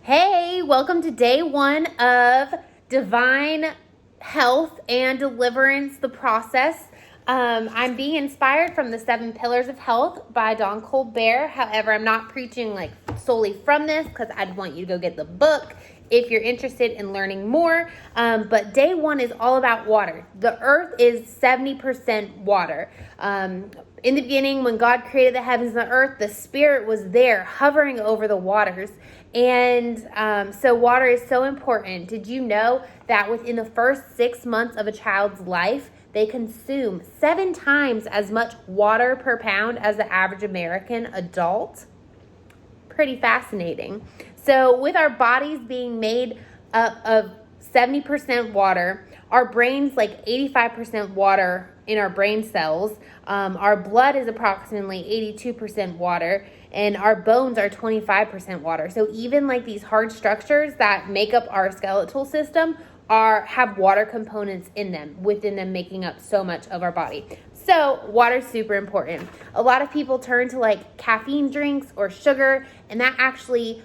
Hey, welcome to day 1 of Divine Health and Deliverance, the process. I'm being inspired from the 7 Pillars of Health by Don Colbert. However, I'm not preaching solely from this because I'd want you to go get the book if you're interested in learning more. But day 1 is all about water. The earth is 70% water. In the beginning, when God created the heavens and the earth, the Spirit was there hovering over the waters. And so water is so important. Did you know that within the first 6 months of a child's life, they consume 7 times as much water per pound as the average American adult? Pretty fascinating. So with our bodies being made up of 70% water, our brains 85% water in our brain cells, our blood is approximately 82% water, and our bones are 25% water. So even these hard structures that make up our skeletal system have water components in them, within them, making up so much of our body. So water's super important. A lot of people turn to caffeine drinks or sugar, and that actually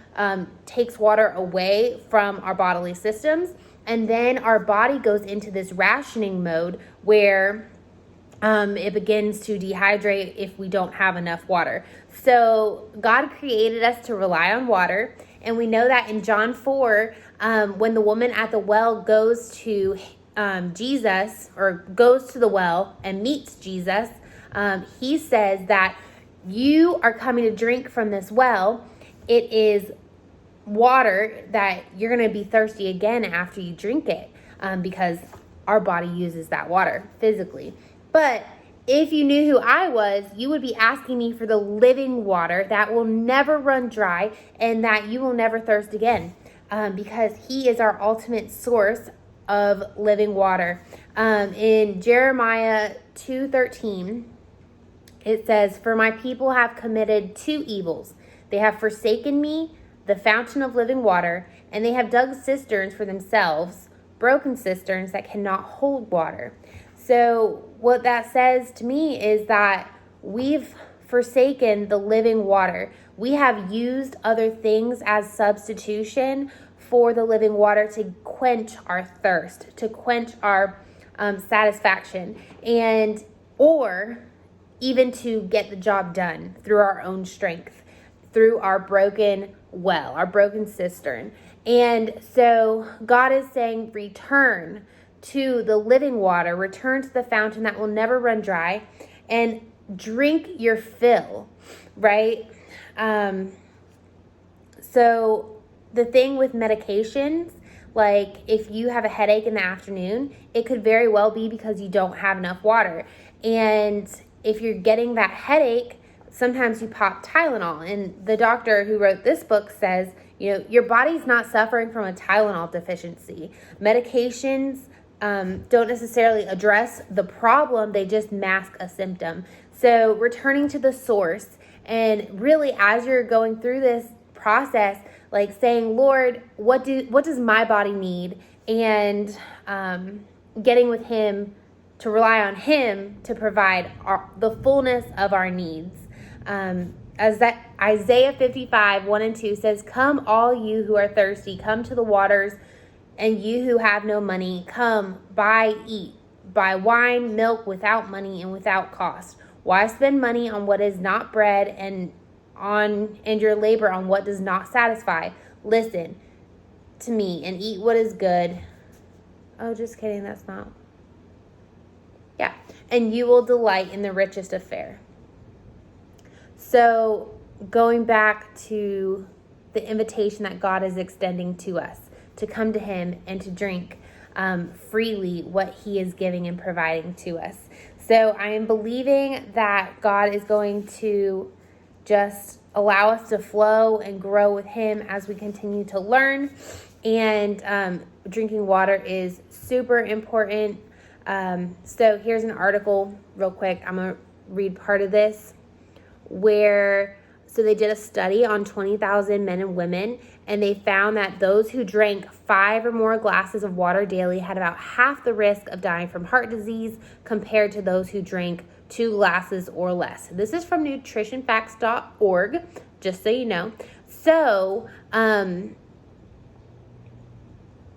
takes water away from our bodily systems. And then our body goes into this rationing mode where it begins to dehydrate if we don't have enough water. So God created us to rely on water. And we know that in John 4, when the woman at the well goes to Jesus, or goes to the well and meets Jesus, he says that you are coming to drink from this well. It is water that you're going to be thirsty again after you drink it, because our body uses that water physically. But if you knew who I was, you would be asking me for the living water that will never run dry and that you will never thirst again, because he is our ultimate source of living water. In Jeremiah 2:13, it says, "For my people have committed 2 evils. They have forsaken me, the fountain of living water, and they have dug cisterns for themselves, broken cisterns that cannot hold water." So what that says to me is that we've forsaken the living water. We have used other things as substitution for the living water to quench our thirst, to quench our satisfaction, or even to get the job done through our own strength, through our broken well, our broken cistern. And so God is saying, return to the living water, return to the fountain that will never run dry, and drink your fill, right? So the thing with medications, if you have a headache in the afternoon, it could very well be because you don't have enough water. And if you're getting that headache, sometimes you pop Tylenol. And the doctor who wrote this book says, your body's not suffering from a Tylenol deficiency. Medications don't necessarily address the problem, they just mask a symptom. So returning to the source, and really as you're going through this process, saying, Lord, what does my body need? And getting with him, to rely on him to provide the fullness of our needs. As that Isaiah 55:1-2 says, "Come all you who are thirsty, come to the waters, and you who have no money, come, buy, eat, buy wine, milk without money and without cost. Why spend money on what is not bread, and your labor on what does not satisfy? Listen to me and eat what is good." Oh, just kidding, that's not. Yeah. "And you will delight in the richest of fare." So going back to the invitation that God is extending to us, to come to him and to drink freely what he is giving and providing to us. So I am believing that God is going to just allow us to flow and grow with him as we continue to learn. And drinking water is super important. So here's an article real quick. I'm going to read part of this, so they did a study on 20,000 men and women, and they found that those who drank 5 or more glasses of water daily had about half the risk of dying from heart disease compared to those who drank 2 glasses or less. This is from nutritionfacts.org, just so you know. So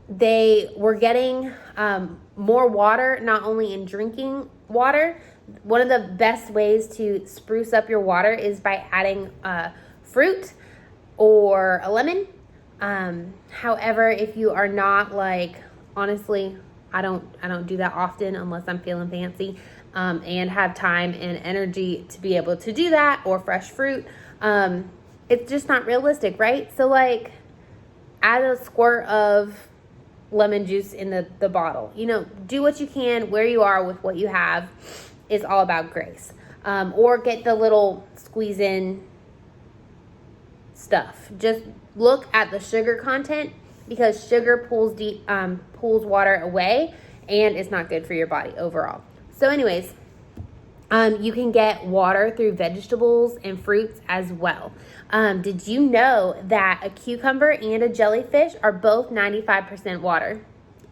they were getting more water, not only in drinking water. One of the best ways to spruce up your water is by adding fruit or a lemon. However, if you are not like, honestly, I don't do that often unless I'm feeling fancy and have time and energy to be able to do that, or fresh fruit. It's just not realistic, right? So like, add a squirt of lemon juice in the bottle. You know, do what you can where you are with what you have. Is all about grace. Or get the little squeeze in stuff. Just look at the sugar content, because sugar pulls water away, and it's not good for your body overall. So anyways, you can get water through vegetables and fruits as well. Did you know that a cucumber and a jellyfish are both 95% water?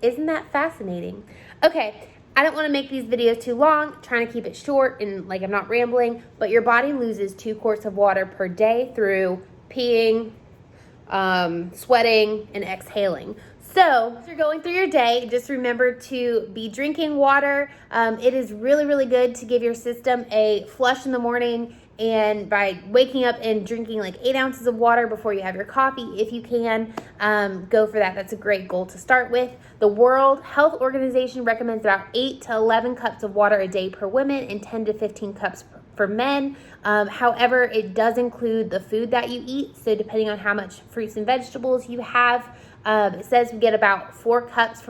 Isn't that fascinating? Okay, I don't want to make these videos too long, trying to keep it short and like I'm not rambling, but your body loses 2 quarts of water per day through peeing, sweating, and exhaling. So as you're going through your day, just remember to be drinking water. It is really, really good to give your system a flush in the morning, and by waking up and drinking like 8 ounces of water before you have your coffee, if you can, go for that. That's a great goal to start with. The World Health Organization recommends about 8 to 11 cups of water a day per woman and 10 to 15 cups for men. However, it does include the food that you eat. So depending on how much fruits and vegetables you have, it says we get about 4 cups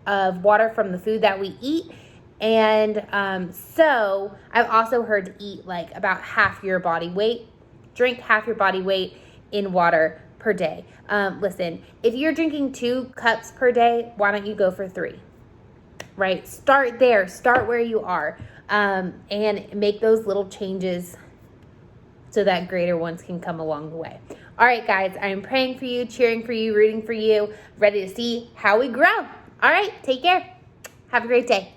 of water from the food that we eat. And so I've also heard to eat like about half your body weight, drink half your body weight in water per day. Listen, if you're drinking 2 cups per day, why don't you go for 3? Right? Start there. Start where you are, and make those little changes so that greater ones can come along the way. All right, guys, I am praying for you, cheering for you, rooting for you, ready to see how we grow. All right, take care. Have a great day.